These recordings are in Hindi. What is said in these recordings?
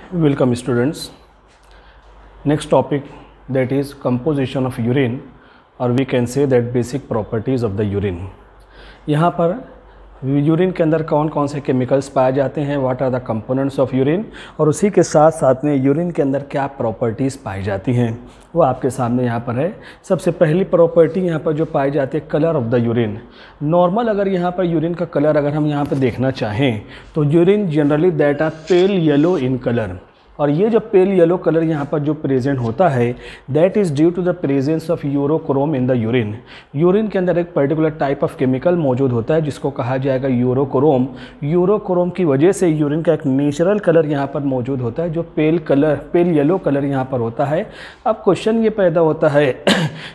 Welcome students. Next topic, that is composition of urine, or we can say that basic properties of the urine. यहाँ पर यूरिन के अंदर कौन कौन से केमिकल्स पाए जाते हैं, what are the components of urine, और उसी के साथ साथ में यूरिन के अंदर क्या प्रॉपर्टीज़ पाई जाती हैं वो आपके सामने यहाँ पर है। सबसे पहली प्रॉपर्टी यहाँ पर जो पाई जाती है, colour of the urine. Normal अगर यहाँ पर यूरिन का कलर अगर हम यहाँ पर देखना चाहें तो urine generally that are pale yellow in colour, और ये जो पेल येलो कलर यहाँ पर जो प्रेजेंट होता है that is due to the presence of urochrome in the urine. Urine के अंदर एक पर्टिकुलर टाइप ऑफ केमिकल मौजूद होता है जिसको कहा जाएगा यूरोक्रोम। यूरोक्रोम की वजह से यूरिन का एक नेचुरल कलर यहाँ पर मौजूद होता है जो पेल येलो कलर यहाँ पर होता है। अब क्वेश्चन ये पैदा होता है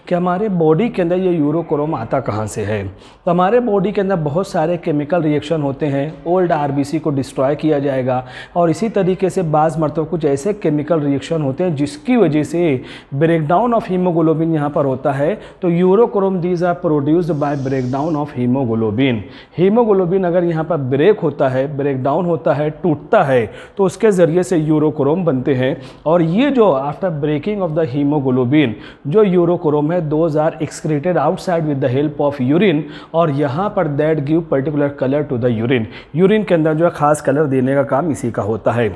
कि हमारे बॉडी के अंदर ये यूरोक्रोम आता कहाँ से है। तो हमारे बॉडी के अंदर बहुत सारे केमिकल रिएक्शन होते हैं, ओल्ड आरबीसी को डिस्ट्रॉय किया जाएगा, और इसी तरीके से बाज़ मरतबा कुछ ऐसे केमिकल रिएक्शन होते हैं जिसकी वजह से ब्रेकडाउन ऑफ हीमोग्लोबिन यहाँ पर होता है। तो urochrome these are produced by breakdown of haemoglobin. Haemoglobin अगर यहाँ पर ब्रेक होता है, ब्रेकडाउन होता है, टूटता है, तो उसके ज़रिए से यूरोक्रोम बनते हैं। और ये जो after breaking of the haemoglobin जो यूरोक्रोम है those are excreted outside with the help of urine, और यहाँ पर that give particular colour to the urine. Urine के अंदर जो है खास कलर देने का काम इसी का होता है।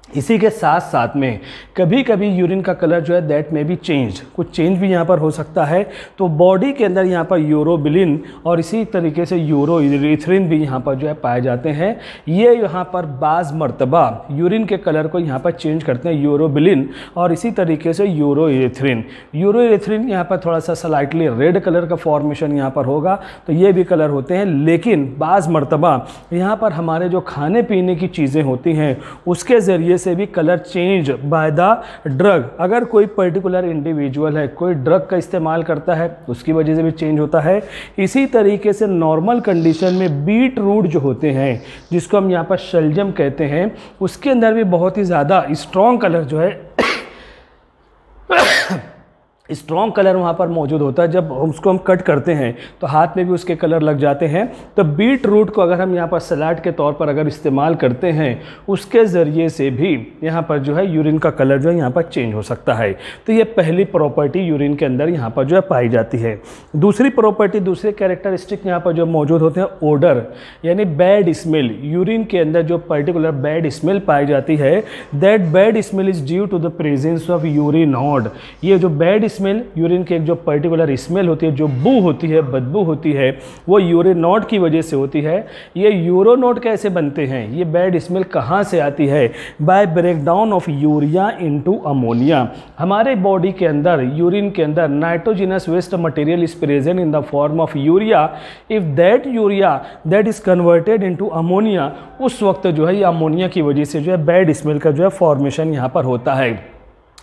इसी के साथ साथ में कभी कभी यूरिन का कलर जो है दैट में भी चेंज, कुछ चेंज भी यहाँ पर हो सकता है। तो बॉडी के अंदर यहाँ पर यूरोबिलिन और इसी तरीके से यूरोइरेथ्रिन भी यहाँ पर जो है पाए जाते हैं। ये यहाँ पर बाज़ मरतबा यूरिन के कलर को यहाँ पर चेंज करते हैं, यूरोबिलिन और इसी तरीके से यूरोइरेथ्रिन। यूरोइरेथ्रिन यहाँ पर थोड़ा सा स्लाइटली रेड कलर का फॉर्मेशन यहाँ पर होगा, तो ये भी कलर होते हैं। लेकिन बाज़ मरतबा यहाँ पर हमारे जो खाने पीने की चीज़ें होती हैं उसके ज़रिए से भी colour change by the drug. अगर कोई पर्टिकुलर इंडिविजुअल है, कोई ड्रग का इस्तेमाल करता है, उसकी वजह से भी चेंज होता है। इसी तरीके से नॉर्मल कंडीशन में बीट रूट जो होते हैं जिसको हम यहाँ पर शलजम कहते हैं, उसके अंदर भी बहुत ही ज़्यादा स्ट्रॉन्ग कलर जो है स्ट्रॉन्ग कलर वहाँ पर मौजूद होता है। जब उसको हम कट करते हैं तो हाथ में भी उसके कलर लग जाते हैं। तो बीट रूट को अगर हम यहाँ पर सलाद के तौर पर अगर इस्तेमाल करते हैं उसके ज़रिए से भी यहाँ पर जो है यूरिन का कलर जो है यहाँ पर चेंज हो सकता है। तो ये पहली प्रॉपर्टी यूरिन के अंदर यहाँ पर जो है पाई जाती है। दूसरी प्रॉपर्टी, दूसरे कैरेक्टरिस्टिक यहाँ पर जो मौजूद होते हैं, ओडर यानी बैड स्मेल। यूरिन के अंदर जो पर्टिकुलर बैड स्मेल पाई जाती है that bad smell is due to the presence of urinoid. ये जो बैड स्मेल, यूरिन के एक जो पर्टिकुलर स्मेल होती है, जो बू होती है, बदबू होती है, वो यूरिनोड की वजह से होती है। ये यूरोनोड कैसे बनते हैं, ये बैड स्मेल कहाँ से आती है? By breakdown of urea into ammonia. हमारे बॉडी के अंदर, यूरिन के अंदर nitrogenous waste material is present in the form of urea. If that urea that is converted into ammonia, उस वक्त जो है ये अमोनिया की वजह से जो है बैड स्मेल का जो है फॉर्मेशन यहाँ पर होता है।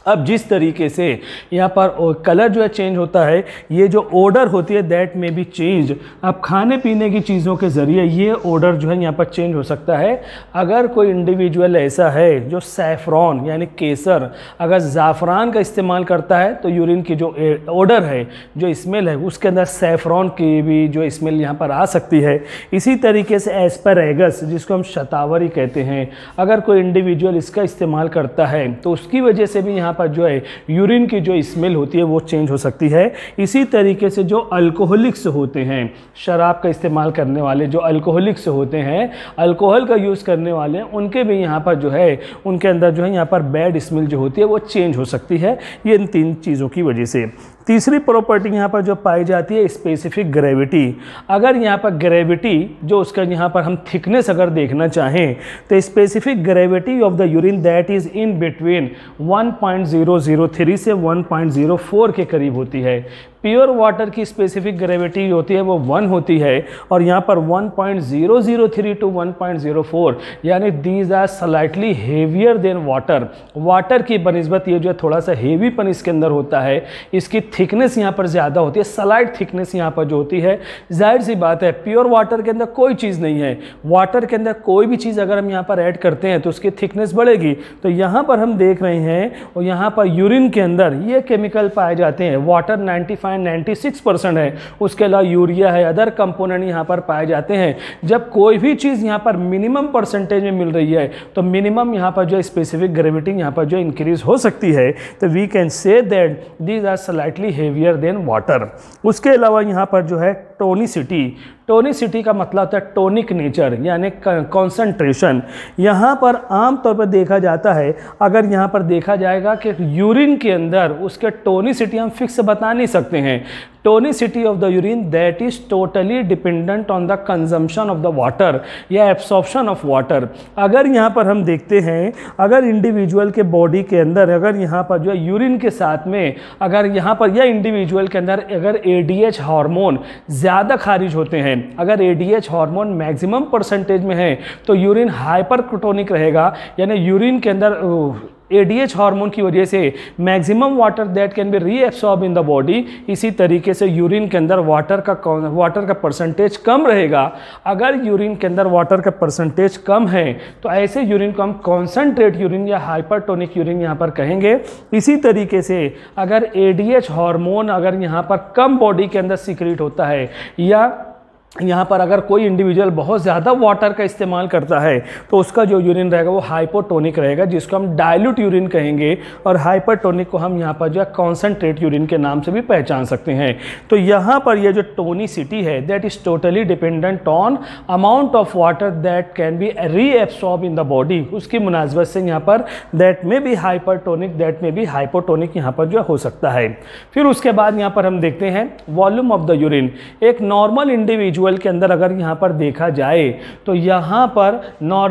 अब जिस तरीके से यहाँ पर कलर जो है चेंज होता है, ये जो ओडर होती है दैट में भी चेंज। अब खाने पीने की चीज़ों के ज़रिए ये ओडर जो है यहाँ पर चेंज हो सकता है। अगर कोई इंडिविजुअल ऐसा है जो सैफ़रॉन यानी केसर, अगर ज़ाफ़रान का इस्तेमाल करता है तो यूरिन की जो ओडर है, जो स्मेल है, उसके अंदर सैफ़रॉन की भी जो स्मेल यहाँ पर आ सकती है। इसी तरीके से एस्पैरेगस जिसको हम शतावरी कहते हैं, अगर कोई इंडिविजुअल इसका इस्तेमाल करता है तो उसकी वजह से भी यहाँ पर जो है यूरिन की जो स्मेल होती है वो चेंज हो सकती है। इसी तरीके से जो अल्कोहलिक्स होते हैं, शराब का इस्तेमाल करने वाले जो अल्कोहलिक्स होते हैं, अल्कोहल का यूज़ करने वाले, उनके भी यहाँ पर जो है उनके अंदर जो है यहाँ पर बैड स्मेल जो होती है वो चेंज हो सकती है, ये इन तीन चीज़ों की वजह से। तीसरी प्रॉपर्टी यहाँ पर जो पाई जाती है स्पेसिफिक ग्रेविटी। अगर यहाँ पर ग्रेविटी जो उसका यहाँ पर हम थिकनेस अगर देखना चाहें तो specific gravity of the urine that is in between 1.003 से 1.04 के करीब होती है। प्योर वाटर की स्पेसिफिक ग्रेविटी होती है वो 1 होती है, और यहाँ पर 1.003 टू 1.04 यानी these are slightly heavier than water. Water की बनिस्बत ये जो है थोड़ा सा हेवीपन इसके अंदर होता है, इसकी थिकनेस यहाँ पर ज़्यादा होती है, स्लाइट थिकनेस यहाँ पर जो होती है। जाहिर सी बात है प्योर वाटर के अंदर कोई चीज़ नहीं है, वाटर के अंदर कोई भी चीज़ अगर हम यहाँ पर ऐड करते हैं तो उसकी थिकनेस बढ़ेगी। तो यहाँ पर हम देख रहे हैं और यहाँ पर यूरिन के अंदर ये केमिकल पाए जाते हैं, वाटर 95 96% है, उसके अलावा यूरिया है, अदर कंपोनेंट यहाँ पर पाए जाते हैं। जब कोई भी चीज़ यहाँ पर मिनिमम परसेंटेज में मिल रही है तो मिनिमम यहाँ पर जो स्पेसिफिक ग्रेविटी यहाँ पर जो इंक्रीज हो सकती है, तो we can say that these are slightly heavier than water. उसके अलावा यहाँ पर जो है टोनिसिटी, टोनिसिटी का मतलब होता है टोनिक नेचर यानी कॉन्सेंट्रेशन। यहाँ पर आमतौर पर देखा जाता है, अगर यहाँ पर देखा जाएगा कि यूरिन के अंदर उसके टोनिसिटी हम फिक्स बता नहीं सकते हैं। Tonicity of the urine that is totally dependent on the consumption of the water या एब्सॉर्प्शन ऑफ वाटर। अगर यहाँ पर हम देखते हैं, अगर इंडिविजुअल के बॉडी के अंदर अगर यहाँ पर जो है यूरिन के साथ में अगर यहाँ पर या इंडिविजुअल के अंदर अगर एडीएच हार्मोन ज़्यादा खारिज होते हैं, अगर एडीएच हार्मोन मैक्सिमम परसेंटेज में है तो यूरिन हाइपरटोनिक रहेगा, यानी यूरिन के अंदर एडीएच हार्मोन की वजह से maximum water that can be reabsorb in the body. इसी तरीके से यूरिन के अंदर वाटर का परसेंटेज कम रहेगा। अगर यूरिन के अंदर वाटर का परसेंटेज कम है तो ऐसे यूरिन को हम कॉन्सेंट्रेट यूरिन या हाइपरटोनिक यूरिन यहाँ पर कहेंगे। इसी तरीके से अगर एडीएच हार्मोन अगर यहाँ पर कम बॉडी के अंदर सीक्रेट होता है या यहाँ पर अगर कोई इंडिविजुअल बहुत ज़्यादा वाटर का इस्तेमाल करता है तो उसका जो यूरिन रहेगा वो हाइपोटोनिक रहेगा, जिसको हम डाइल्यूट यूरिन कहेंगे, और हाइपरटोनिक को हम यहाँ पर जो है कॉन्सेंट्रेट यूरिन के नाम से भी पहचान सकते हैं। तो यहाँ पर ये जो टोनिसिटी है that is totally dependent on amount of water that can be reabsorb in the body. उसकी मुनासबत से यहाँ पर दैट में भी हाइपरटोनिक दैट में भी हाइपोटोनिक यहाँ पर जो हो सकता है। फिर उसके बाद यहाँ पर हम देखते हैं वॉल्यूम ऑफ द यूरिन। एक नॉर्मल इंडिविजुअल के अंदर अगर यहाँ पर देखा जाए तो यहाँ पर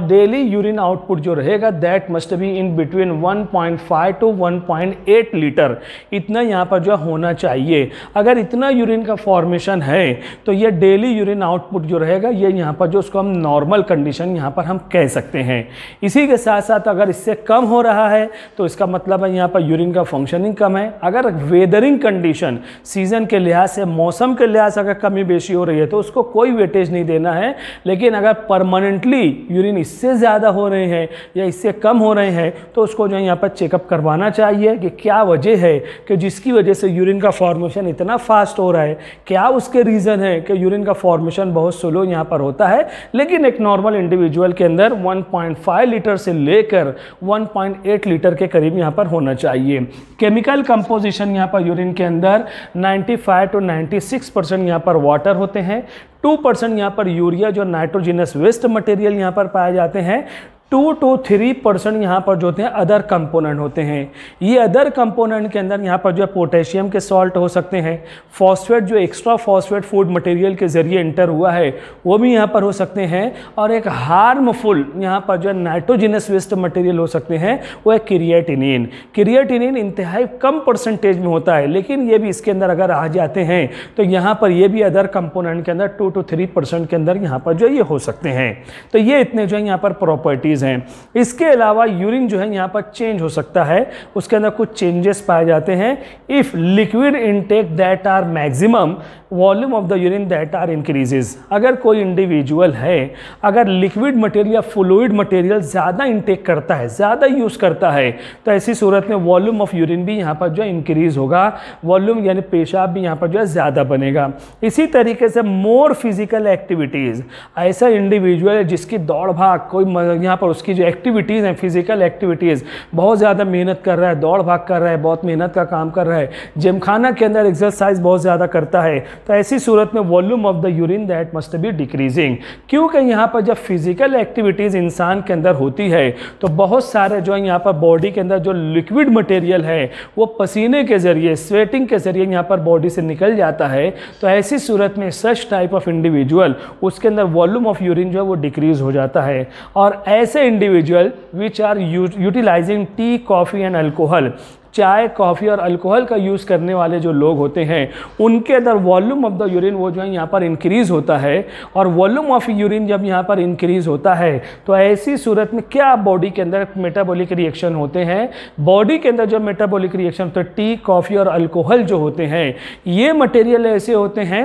डेली यूरिन आउटपुट जो रहेगा that must be in between 1.5 to 1.8 litre, इतना यहाँ पर जो होना चाहिए। अगर इतना यूरिन का फॉर्मेशन है तो ये डेली यूरिन आउटपुट जो रहेगा ये यहाँ पर जो उसको हम नॉर्मल कंडीशन यहाँ पर हम कह सकते हैं। इसी के साथ साथ अगर इससे कम हो रहा है तो इसका मतलब है यहाँ पर यूरिन का फंक्शनिंग कम है। अगर वेदरिंग कंडीशन सीजन के लिहाज से मौसम के लिहाज से अगर कमी बेशी हो रही है तो उसको कोई वेटेज नहीं देना है। लेकिन अगर परमानेंटली यूरिन इससे ज़्यादा हो रहे हैं या इससे कम हो रहे हैं तो उसको जो है यहाँ पर चेकअप करवाना चाहिए कि क्या वजह है कि जिसकी वजह से यूरिन का फॉर्मेशन इतना फास्ट हो रहा है, क्या उसके रीज़न है कि यूरिन का फॉर्मेशन बहुत स्लो यहाँ पर होता है। लेकिन एक नॉर्मल इंडिविजुअल के अंदर 1.5 लीटर से लेकर 1.8 लीटर के करीब यहाँ पर होना चाहिए। केमिकल कंपोजिशन यहाँ पर यूरिन के अंदर 95 टू 96% यहाँ पर वाटर होते हैं, 2% यहाँ पर यूरिया जो नाइट्रोजिनस वेस्ट मटेरियल यहाँ पर पाए जाते हैं, 2 to 3% यहाँ पर जो होते हैं अदर कंपोनेंट होते हैं। ये अदर कंपोनेंट के अंदर यहाँ पर जो है पोटेशियम के सॉल्ट हो सकते हैं, फॉस्फेट जो एक्स्ट्रा फॉस्फेट फूड मटेरियल के ज़रिए इंटर हुआ है वो भी यहाँ पर हो सकते हैं, और एक हार्मफुल यहाँ पर जो है नाइट्रोजिनस वेस्ट मटेरियल हो सकते हैं वो है क्रिएटिनिन। क्रिएटिनिन इंतहाई कम परसेंटेज में होता है, लेकिन ये भी इसके अंदर अगर आ जाते हैं तो यहाँ पर ये भी अदर कंपोनेंट के अंदर 2 to 3% के अंदर यहाँ पर जो ये हो सकते हैं। तो ये इतने जो है यहाँ पर प्रॉपर्टीज़ हैं। इसके अलावा यूरिन जो है यहाँ पर चेंज हो सकता है, उसके अंदर कुछ चेंजेस पाए जाते हैं। If liquid intake that are maximum volume of the urine that are increases. अगर कोई इंडिविजुअल है अगर लिक्विड मटेरियल या फ्लूइड मटेरियल ज़्यादा इंटेक करता है, ज़्यादा यूज़ करता है, तो ऐसी सूरत में वॉल्यूम ऑफ यूरिन भी यहाँ पर जो है इंक्रीज होगा, वॉल्यूम यानी पेशाब भी यहाँ पर जो है ज़्यादा बनेगा। इसी तरीके से मोर फिजिकल एक्टिविटीज़, ऐसा इंडिविजुअल है जिसकी दौड़ भाग कोई यहाँ पर उसकी जो एक्टिविटीज़ हैं फिजिकल एक्टिविटीज़ बहुत ज़्यादा मेहनत कर रहा है, दौड़ भाग कर रहा है, बहुत मेहनत का काम कर रहा है, जिमखाना के अंदर एक्सरसाइज बहुत ज़्यादा करता है, तो ऐसी सूरत में volume of the urine that must B decreasing. क्योंकि यहाँ पर जब फिजिकल एक्टिविटीज़ इंसान के अंदर होती है तो बहुत सारे जो है यहाँ पर बॉडी के अंदर जो लिक्विड मटेरियल है वो पसीने के ज़रिए स्वेटिंग के ज़रिए यहाँ पर बॉडी से निकल जाता है। तो ऐसी सूरत में सच टाइप ऑफ इंडिविजुअल उसके अंदर वॉल्यूम ऑफ यूरिन जो है वो डिक्रीज हो जाता है। और ऐसे individual which are utilising tea, coffee and alcohol, चाय, कॉफ़ी और अल्कोहल का यूज़ करने वाले जो लोग होते हैं उनके अंदर वॉल्यूम ऑफ द यूरिन वो जो है यहाँ पर इंक्रीज़ होता है। और वॉल्यूम ऑफ यूरिन जब यहाँ पर इंक्रीज़ होता है तो ऐसी सूरत में क्या बॉडी के अंदर मेटाबॉलिक रिएक्शन होते हैं। बॉडी के अंदर जो मेटाबॉलिक रिएक्शन तो टी, कॉफ़ी और अल्कोहल जो होते हैं ये मटेरियल ऐसे होते हैं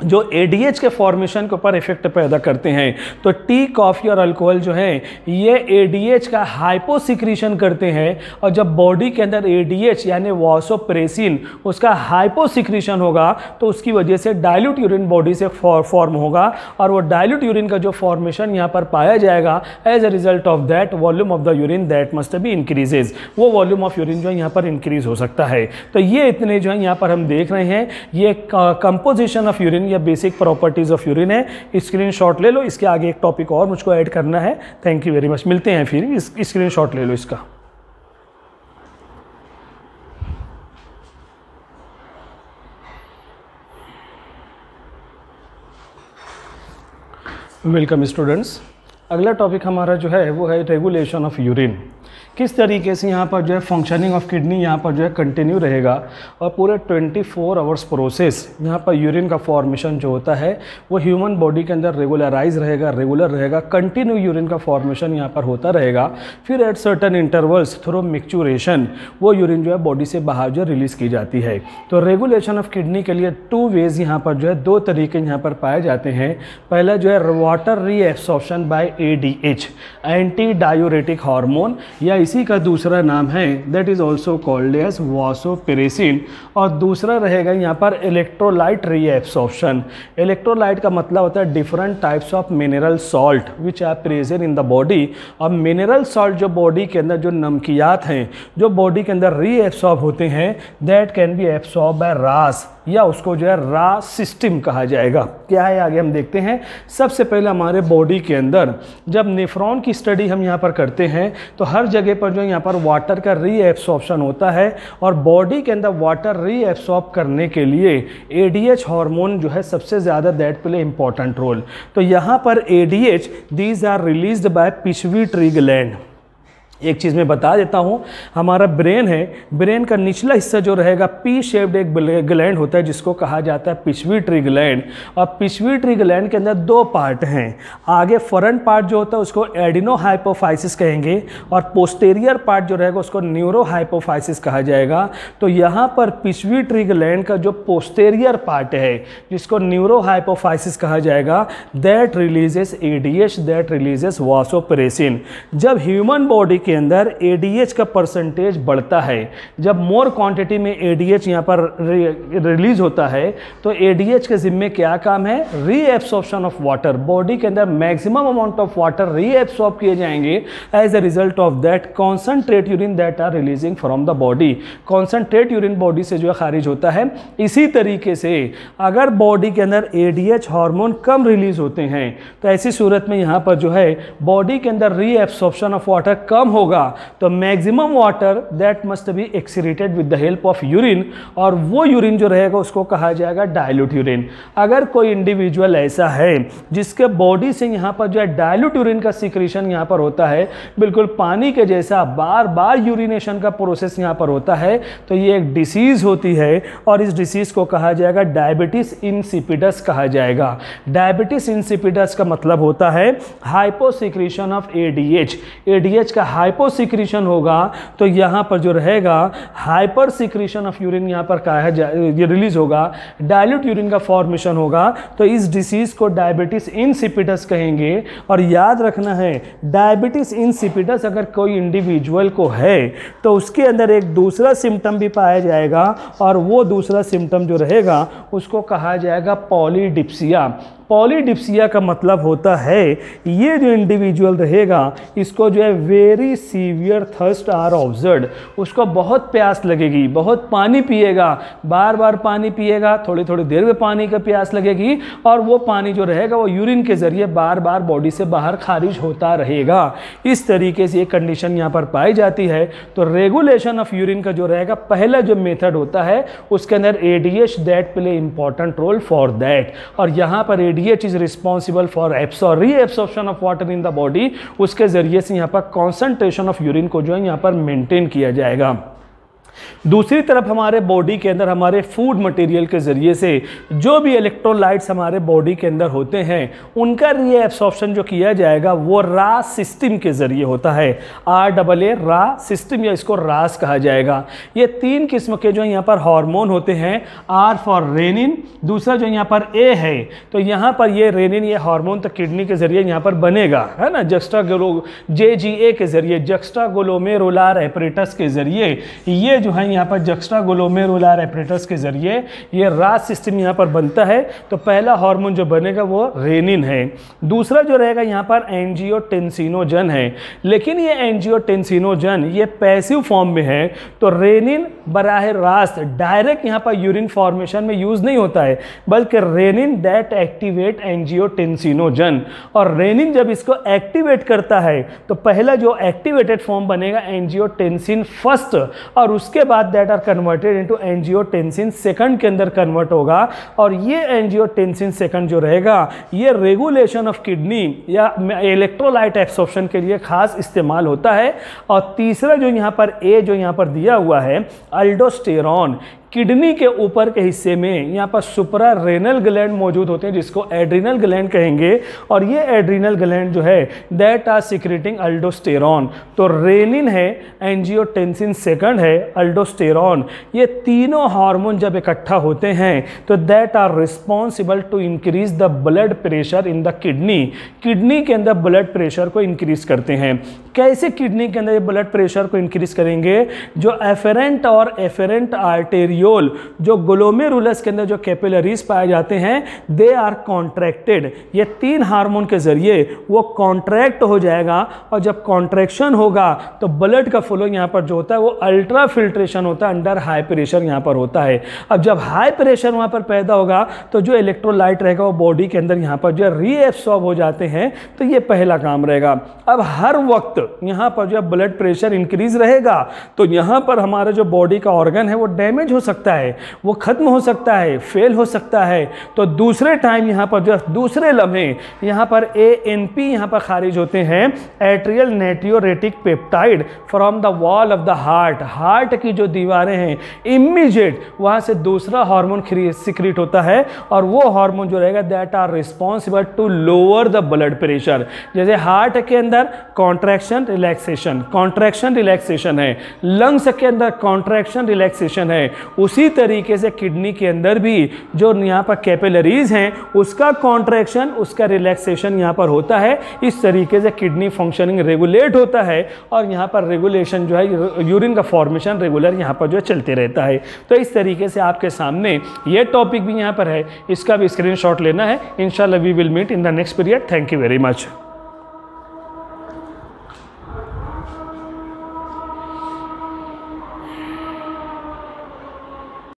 जो ADH के फॉर्मेशन के ऊपर इफेक्ट पैदा करते हैं। तो टी, कॉफ़ी और अल्कोहल जो है ये ADH का हाइपोसिक्रीशन करते हैं, और जब बॉडी के अंदर ADH यानी वासोप्रेसिन उसका हाइपोसिक्रीशन होगा तो उसकी वजह से डाइल्यूट यूरिन बॉडी से फॉर्म होगा, और वो डाइल्यूट यूरिन का जो फॉर्मेशन यहाँ पर पाया जाएगा as a result of that volume of the urine that must be increases, वो वॉल्यूम ऑफ यूरिन जो है यहाँ पर इंक्रीज हो सकता है। तो ये इतने जो है यहाँ पर हम देख रहे हैं, ये कंपोजिशन ऑफ यूरिन या बेसिक प्रॉपर्टीज ऑफ यूरिन है। स्क्रीनशॉट ले लो, इसके आगे एक टॉपिक और मुझको ऐड करना है। थैंक यू वेरी मच, मिलते हैं फिर, स्क्रीनशॉट ले लो इसका। वेलकम स्टूडेंट्स, अगला टॉपिक हमारा जो है वो है रेगुलेशन ऑफ यूरिन। किस तरीके से यहाँ पर जो है फंक्शनिंग ऑफ किडनी यहाँ पर जो है कंटिन्यू रहेगा, और पूरे 24 आवर्स प्रोसेस यहाँ पर यूरिन का फॉर्मेशन जो होता है वो ह्यूमन बॉडी के अंदर रेगुलराइज रहेगा, रेगुलर रहेगा, कंटिन्यू यूरिन का फॉर्मेशन यहाँ पर होता रहेगा। फिर at certain intervals through micturition वो यूरिन जो है बॉडी से बाहर जो रिलीज़ की जाती है। तो रेगुलेशन ऑफ किडनी के लिए 2 वेज यहाँ पर जो है 2 तरीके यहाँ पर पाए जाते हैं। पहला जो है water reabsorption by ADH, anti diuretic hormone, या इसी का दूसरा नाम है that is also called as vasopressin. और दूसरा रहेगा यहाँ पर इलेक्ट्रोलाइट रीएब्सॉर्प्शन। इलेक्ट्रोलाइट का मतलब होता है different types of mineral salt which are present in the body. और मिनरल सॉल्ट जो बॉडी के अंदर जो नमकियात हैं जो बॉडी के अंदर रीएब्सॉर्ब होते हैं that can be absorb by रास, या उसको जो है रा सिस्टम कहा जाएगा। क्या है आगे हम देखते हैं। सबसे पहले हमारे बॉडी के अंदर जब नेफ्रॉन की स्टडी हम यहाँ पर करते हैं तो हर जगह पर जो यहाँ पर वाटर का रीएब्सॉर्प्शन होता है, और बॉडी के अंदर वाटर रीएब्सॉर्ब करने के लिए ADH हार्मोन जो है सबसे ज़्यादा दैट प्ले इंपॉर्टेंट रोल। तो यहाँ पर ADH these are released by pituitary gland. एक चीज़ मैं बता देता हूँ, हमारा ब्रेन है, ब्रेन का निचला हिस्सा जो रहेगा पी शेप्ड एक ग्लैंड होता है जिसको कहा जाता है पिट्यूटरी ग्लैंड। और पिट्यूटरी ग्लैंड के अंदर 2 पार्ट हैं। आगे फ्रंट पार्ट जो होता है उसको एडिनोहाइपोफाइसिस कहेंगे, और पोस्टेरियर पार्ट जो रहेगा उसको न्यूरोहाइपोफाइसिस कहा जाएगा। तो यहाँ पर पिट्यूटरी ग्लैंड का जो पोस्टेरियर पार्ट है जिसको न्यूरोहाइपोफाइसिस कहा जाएगा that releases ADH, that releases vasopressin. जब ह्यूमन बॉडी के अंदर ADH का परसेंटेज बढ़ता है, जब मोर क्वांटिटी में ADH यहाँ पर रिलीज होता है, तो ADH के जिम्मे क्या काम है, रीएब्सॉर्प्शन ऑफ वाटर। बॉडी के अंदर maximum amount of water reabsorb किए जाएंगे। As a result of that concentrate urine that are releasing from the body, concentrate urine body से जो है खारिज होता है। इसी तरीके से अगर बॉडी के अंदर ADH हार्मोन कम रिलीज होते हैं तो ऐसी सूरत में यहाँ पर जो है बॉडी के अंदर रीएब्सॉर्प्शन ऑफ वाटर कम होगा, तो maximum water that must be excreted with the help of urine, और वो यूरिन जो रहेगा उसको कहा जाएगा डाइल्यूट यूरिन। अगर कोई इंडिविजुअल ऐसा है जिसके बॉडी से यहाँ पर जो है डाइल्यूट यूरिन का सिक्रीशन यहाँ पर होता है, बिल्कुल पानी के जैसा बार बार यूरिनेशन का प्रोसेस यहाँ पर होता है, तो ये एक डिसीज होती है, और इस डिसीज को कहा जाएगा डायबिटीज इंसिपिडस कहा जाएगा। डायबिटीज इंसिपिडस का मतलब होता है हाइपोसिक्रीशन ऑफ ADH। ADH का हाइपोसिक्रीशन होगा तो यहाँ पर जो रहेगा हाइपर सिक्रीशन ऑफ यूरिन यहाँ पर ये रिलीज होगा, डाइल्यूट यूरिन का फॉर्मेशन होगा। तो इस डिसीज को डायबिटीज इंसिपिडस कहेंगे। और याद रखना है डायबिटीज इंसिपिडस अगर कोई इंडिविजुअल को है तो उसके अंदर एक दूसरा सिम्टम भी पाया जाएगा, और वो दूसरा सिम्टम जो रहेगा उसको कहा जाएगा पॉलीडिप्सिया। पॉलीडिप्सिया का मतलब होता है ये जो इंडिविजुअल रहेगा इसको जो है very severe thirst are observed, उसको बहुत प्यास लगेगी, बहुत पानी पिएगा, बार बार पानी पिएगा, थोड़ी थोड़ी देर में पानी का प्यास लगेगी, और वो पानी जो रहेगा वो यूरिन के जरिए बार बार बॉडी से बाहर खारिज होता रहेगा। इस तरीके से ये कंडीशन यहाँ पर पाई जाती है। तो रेगुलेशन ऑफ यूरिन का जो रहेगा पहला जो मेथड होता है उसके अंदर ADH that play important role for that. और यहाँ पर ADH is responsible for reabsorption of water in the body. उसके जरिए से यहाँ पर कॉन्सेंट्रेशन ऑफ यूरिन को जो है यहाँ पर मेंटेन किया जाएगा। दूसरी तरफ हमारे बॉडी के अंदर हमारे फूड मटेरियल के ज़रिए से जो भी इलेक्ट्रोलाइट्स हमारे बॉडी के अंदर होते हैं उनका रीएब्सॉर्प्शन जो किया जाएगा वो रा सिस्टम के ज़रिए होता है। RAA रा सिस्टम, या इसको रास कहा जाएगा। ये 3 किस्म के जो यहाँ पर हार्मोन होते हैं, R फॉर रेनिन, दूसरा जो यहाँ पर A है, तो यहाँ पर ये रेनिन ये हार्मोन तो किडनी के ज़रिए यहाँ पर बनेगा, है ना, JGA के ज़रिए, जक्स्ट्राग्लोमेरुलर एपरेटस के ज़रिए, ये जो है यहाँ पर जक्स्ट्राग्लोमेरुलर एपरेटस के ज़रिए ये रास सिस्टम यहाँ पर बनता है। तो पहला हार्मोन जो बनेगा वो रेनिन है। दूसरा जो रहेगा यहाँ पर एंजियोटेंसिनोजन है, लेकिन ये एंजियोटेंसिनोजन ये पैसिव फॉर्म में है, तो रेनिन बराह रास्त डायरेक्ट यहाँ पर यूरिन फॉर्मेशन में यूज़ नहीं होता है, बल्कि रेनिन दैट एक्टिवेट एंजियोटेंसिनोजन, और रेनिन जब इसको एक्टिवेट करता है तो पहला जो एक्टिवेटेड फॉर्म बनेगा एंजियोटेंसिन फर्स्ट, और उसके बाद that are converted into angiotensin second के अंदर कन्वर्ट होगा। और ये एंजियोटेंसिन सेकंड जो रहेगा ये रेगुलेशन ऑफ किडनी या इलेक्ट्रोलाइट एब्सॉर्प्शन के लिए खास इस्तेमाल होता है। और तीसरा जो यहाँ पर ए जो यहाँ पर दिया हुआ है अल्डोस्टेरॉन, किडनी के ऊपर के हिस्से में यहाँ पर सुपरा रेनल ग्लैंड मौजूद होते हैं जिसको एड्रिनल ग्लैंड कहेंगे, और ये एड्रिनल ग्लैंड जो है दैट आर सिक्रेटिंग अल्डोस्टेरॉन। तो रेनिन है, एंजियोटेंसिन सेकंड है, अल्डोस्टेरॉन, ये तीनों हार्मोन जब इकट्ठा होते हैं तो that are responsible to increase the blood pressure in the kidney. Kidney के अंदर ब्लड प्रेशर को इंक्रीज करते हैं। कैसे किडनी के अंदर ब्लड प्रेशर को इंक्रीज करेंगे? जो एफेरेंट और एफेरेंट आर्टेरियोल जो ग्लोमेरुलस के अंदर जो कैपिलरीज पाए जाते हैं दे आर कॉन्ट्रैक्टेड। ये 3 हार्मोन के जरिए वो कॉन्ट्रैक्ट हो जाएगा, और जब कॉन्ट्रैक्शन होगा तो ब्लड का फ्लो यहाँ पर जो होता है वो अल्ट्रा फिल्ट्रेशन होता है, अंडर हाई प्रेशर यहाँ पर होता है। अब जब हाई प्रेशर वहाँ पर पैदा होगा तो जो इलेक्ट्रोलाइट रहेगा वो बॉडी के अंदर यहाँ पर जो रीएब्सॉर्ब हो जाते हैं, तो ये पहला काम रहेगा। अब हर वक्त यहाँ पर जो ब्लड प्रेशर इंक्रीज रहेगा तो यहाँ पर हमारा जो बॉडी का ऑर्गन है वो डैमेज हो सकता है, वो खत्म हो सकता है, फेल हो सकता है। तो दूसरे टाइम यहाँ पर जो दूसरे लम्हे यहाँ पर ANP यहाँ पर खारिज होते हैं, atrial natriuretic peptide from the wall of the heart. Heart की जो दीवारें हैं इमीडिएट वहाँ से दूसरा हार्मोन सिक्रीट होता है, और वो हार्मोन जो रहेगा that are responsible to lower the blood pressure. जैसे हार्ट के अंदर कॉन्ट्रैक्शन रिलैक्सेशन है, लंग्स के अंदर कॉन्ट्रैक्शन रिलैक्सेशन है, उसी तरीके से किडनी के अंदर भी जो यहाँ पर कैपिलरीज हैं उसका कॉन्ट्रैक्शन उसका रिलैक्सेशन यहाँ पर होता है। इस तरीके से किडनी फंक्शनिंग रेगुलेट होता है, और यहाँ पर रेगुलेशन जो है यूरिन का फॉर्मेशन रेगुलर यहाँ पर जो चलते रहता है। तो इस तरीके से आपके सामने ये टॉपिक भी यहाँ पर है, इसका भी स्क्रीनशॉट लेना है। इंशाल्लाह we will meet in the next period. Thank you very much.